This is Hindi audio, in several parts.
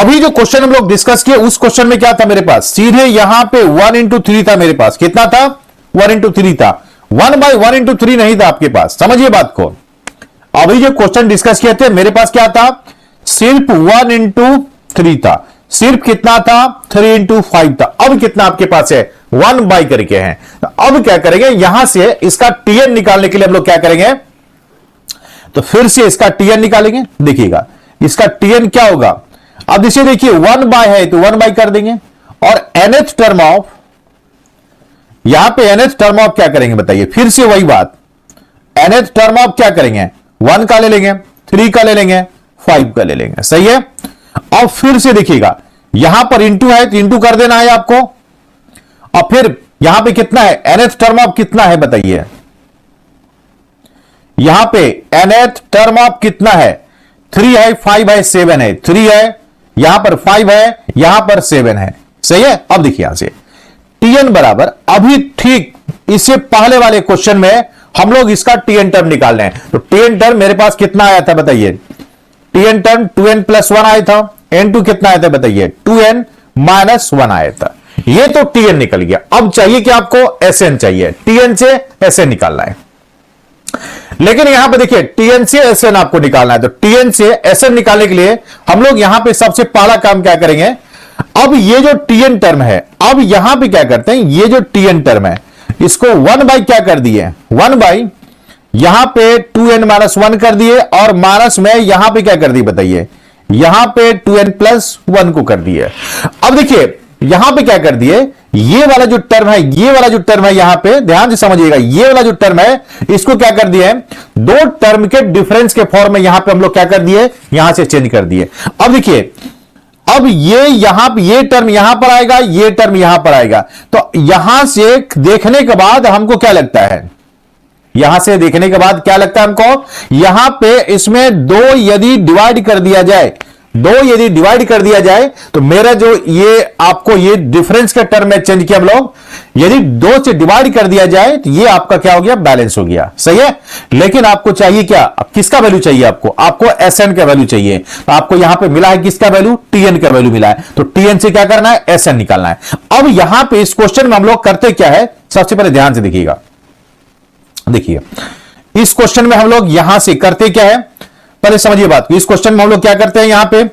अभी जो क्वेश्चन हम लोग डिस्कस किए उस क्वेश्चन में क्या था मेरे पास, सीधे यहां पे 1 इंटू 3 था मेरे पास। कितना था? 1 इंटू 3 था। 1/1 इंटू 3 नहीं था आपके पास। समझिए बात को। अभी जो क्वेश्चन डिस्कस किए थे मेरे पास क्या था, सिर्फ 1 इंटू 3 था। सिर्फ कितना था? 3 इंटू 5 था। अब कितना आपके पास है? 1 बाई करके है। अब क्या करेंगे, यहां से इसका टीएन निकालने के लिए हम लोग क्या करेंगे, तो फिर से इसका टीएन निकालेंगे। देखिएगा इसका टीएन क्या होगा। अब इसे देखिए 1 बाय है तो 1 बाय कर देंगे, और nth टर्म ऑफ, यहां पे nth टर्म ऑफ क्या करेंगे बताइए, फिर से वही बात, nth टर्म ऑफ क्या करेंगे, 1 का ले लेंगे, 3 का ले लेंगे, 5 का ले लेंगे। सही है। अब फिर से देखिएगा यहां पर इंटू है तो इंटू कर देना है आपको, और फिर यहां पे कितना है, nth टर्म ऑफ कितना है बताइए, यहां पे nth टर्म ऑफ कितना है, 3 है, 5 है, 7 है। 3 है, यहां पर 5 है, यहां पर 7 है। सही है। अब देखिए यहां से टीएन बराबर, अभी ठीक इससे पहले वाले क्वेश्चन में हम लोग इसका टीएन टर्म निकाल रहे हैं। तो टीएन टर्म मेरे पास कितना आया था बताइए, टीएन टर्म 2n प्लस 1 आया था। n2 कितना आया था बताइए, 2n माइनस 1 आया था। ये तो टीएन निकल गया। अब चाहिए कि आपको एसएन चाहिए, टीएन से एसएन निकालना है। लेकिन यहां पे देखिए टीएन से एसएन आपको निकालना है, तो टीएन से एसएन निकालने के लिए हम लोग यहां पे सबसे पहला काम क्या करेंगे, अब ये जो टीएन टर्म है, अब यहां पे क्या करते हैं, ये जो टीएन टर्म है इसको 1 बाई क्या कर दिए, 1 बाई यहां पे 2n माइनस 1 कर दिए, और माइनस में यहां पे क्या कर दिए बताइए, यहां पे 2n प्लस 1 को कर दिए। अब देखिए यहां पे क्या कर दिए, ये वाला जो टर्म है, ये वाला जो टर्म है, यहां पे ध्यान से समझिएगा, ये वाला जो टर्म है इसको क्या कर दिए, दो टर्म के डिफरेंस के फॉर्म में यहां पे हम लोग क्या कर दिए, यहां से चेंज कर दिए। अब देखिए, अब ये यहां पे ये टर्म यहां पर आएगा, ये टर्म यहां पर आएगा। तो यहां से देखने के बाद हमको क्या लगता है, यहां से देखने के बाद क्या लगता है हमको, यहां पे इसमें दो यदि डिवाइड कर दिया जाए, दो यदि डिवाइड कर दिया जाए तो मेरा जो ये आपको ये डिफरेंस का टर्म में चेंज किया हम लोग, यदि 2 से डिवाइड कर दिया जाए तो ये आपका क्या हो गया, बैलेंस हो गया। सही है। लेकिन आपको चाहिए क्या, किसका वैल्यू चाहिए आपको एसएन का वैल्यू चाहिए। तो आपको यहां पे मिला है किसका वैल्यू, टीएन का वैल्यू मिला है। तो टीएन से क्या करना है, एसएन निकालना है। अब यहां पे इस क्वेश्चन में हम लोग करते क्या है, सबसे पहले ध्यान से देखिएगा, देखिए इस क्वेश्चन में हम लोग यहां से करते क्या है, पहले समझिए बात को। इस क्वेश्चन में हम लोग क्या करते हैं, यहां पे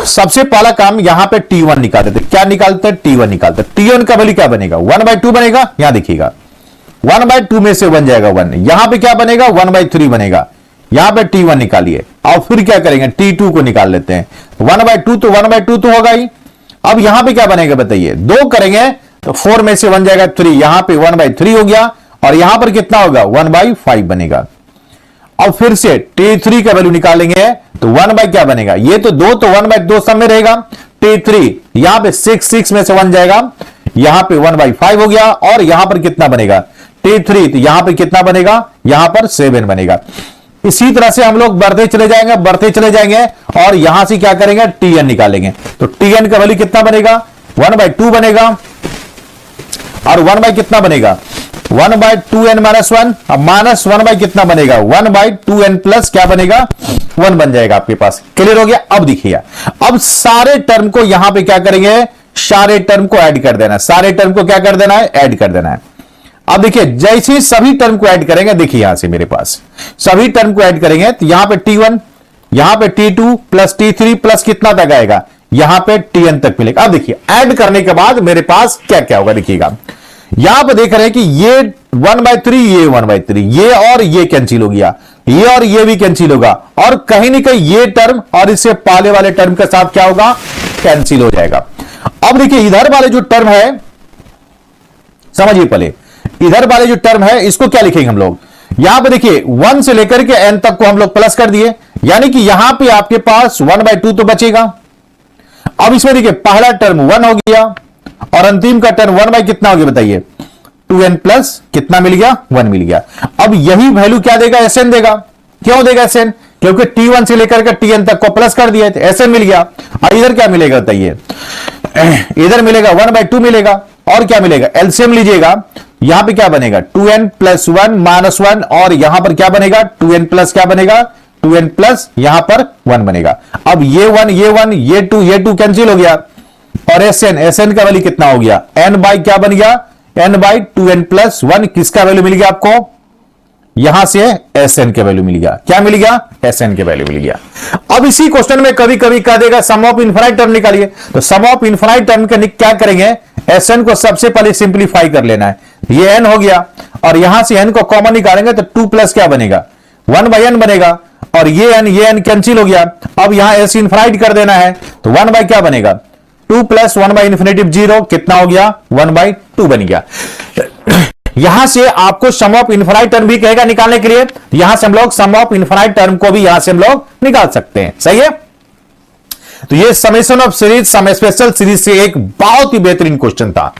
सबसे पहला काम यहां पे T1 निकालते थे। क्या निकालते हैं, T1 निकालते हैं। T1 का वैल्यू क्या बनेगा, 1/2 बनेगा। यहां देखिएगा 1/2 में से बन जाएगा 1, यहां पे क्या बनेगा, 1/3 बनेगा। यहां पे T1 निकालिए, और फिर क्या करेंगे, T2 को निकाल लेते हैं। 1/2 तो 1/2 तो होगा ही। अब यहां पे क्या बनेगा बताइए, 2 करेंगे तो 4 में से बन जाएगा 3, यहां पे 1/3 हो गया, और यहां पर कितना होगा, 1/5 बनेगा। अब फिर से T3 का वैल्यू निकालेंगे तो 1 बाई क्या बनेगा, ये तो 2 तो 1/2 सब में रहेगा। T3 यहां पे 6 में से 1 जाएगा, यहां पे 1/5 हो गया, और यहां पर कितना बनेगा, T3 तो यहां पर कितना बनेगा, यहां पर 7 बनेगा। इसी तरह से हम लोग बढ़ते चले जाएंगे, और यहां से क्या करेंगे, Tn निकालेंगे। तो Tn का वैल्यू कितना बनेगा, 1/2 बनेगा, और 1 बाई कितना बनेगा, 1/2n माइनस 1, अब माइनस 1 बाई कितना बनेगा, 1/2n प्लस क्या बनेगा, 1 बन जाएगा आपके पास। क्लियर हो गया। अब देखिए, अब सारे टर्म को यहां पे क्या करेंगे, सारे टर्म को ऐड कर देना है, सारे टर्म को क्या कर देना है, ऐड कर देना है। अब देखिए जैसे ही सभी टर्म को ऐड करेंगे, देखिए यहां से मेरे पास सभी टर्म को ऐड करेंगे तो यहां पे T1, यहां पे T2 प्लस T3 प्लस कितना तक आएगा, यहां पे Tn तक मिलेगा। अब देखिए ऐड करने के बाद मेरे पास क्या क्या होगा, देखिएगा यहां पर देख रहे हैं कि ये 1/3, ये 1/3, ये और ये कैंसिल हो गया, ये और ये भी कैंसिल होगा, और कहीं ना कहीं ये टर्म और इससे पहले वाले टर्म के साथ क्या होगा, कैंसिल हो जाएगा। अब देखिए इधर वाले जो टर्म है, समझिए पहले इधर वाले जो टर्म है इसको क्या लिखेंगे हम लोग, यहां पे देखिए 1 से लेकर के n तक को हम लोग प्लस कर दिए, यानी कि यहां पे आपके पास 1/2 तो बचेगा। अब इसमें देखिए पहला टर्म 1 हो गया, और अंतिम का टर्म 1 बाई कितना हो गया बताइए, 2n प्लस कितना मिल गया, 1 मिल गया। अब यही वैल्यू क्या देगा, Sn देगा। क्यों देगा Sn, क्योंकि T1 से लेकर के Tn तक को प्लस कर दिया तो Sn मिल गया। और इधर क्या मिलेगा बताइए, इधर मिलेगा 1/2 मिलेगा, और क्या मिलेगा, एलसीएम लीजिएगा, यहां पे क्या बनेगा, 2n प्लस 1 माइनस 1, और यहां पर क्या बनेगा, 2n प्लस क्या बनेगा, 2n प्लस यहां पर 1 बनेगा। अब ये 1 ये 2 कैंसिल हो गया और एसएन का वैल्यू कितना हो गया, n बाई क्या बन गया, n बाई 2n प्लस 1। किसका वैल्यू मिल गया आपको, यहां से एसएन के वैल्यू मिल गया। क्या मिल गया, एसएन के वैल्यू मिल गया। अब इसी क्वेश्चन में कभी कभी कह देगा सम ऑफ इनफाइनाइट टर्म निकालिए, तो सम ऑफ इनफाइनाइट टर्म का क्या करेंगे, एसएन को सबसे पहले सिंप्लीफाई कर लेना है। ये एन हो गया और यहां से एन को कॉमन निकालेंगे तो 2 प्लस क्या बनेगा, 1 बाई एन बनेगा और ये एन कैंसिल हो गया। अब यहां एस इनफाइनाइट कर देना है तो 1 बाई क्या बनेगा, 2 प्लस 1 बाई इन्फिनेटिव 0 कितना हो गया, 1 बाई 2 बन गया। यहां से आपको सम ऑफ इनफाइनाइट टर्म भी कहेगा निकालने के लिए, यहां से हम लोग सम ऑफ इनफाइनाइट टर्म को भी यहां से हम लोग निकाल सकते हैं। सही है, तो ये summation of series some special series से एक बहुत ही बेहतरीन क्वेश्चन था।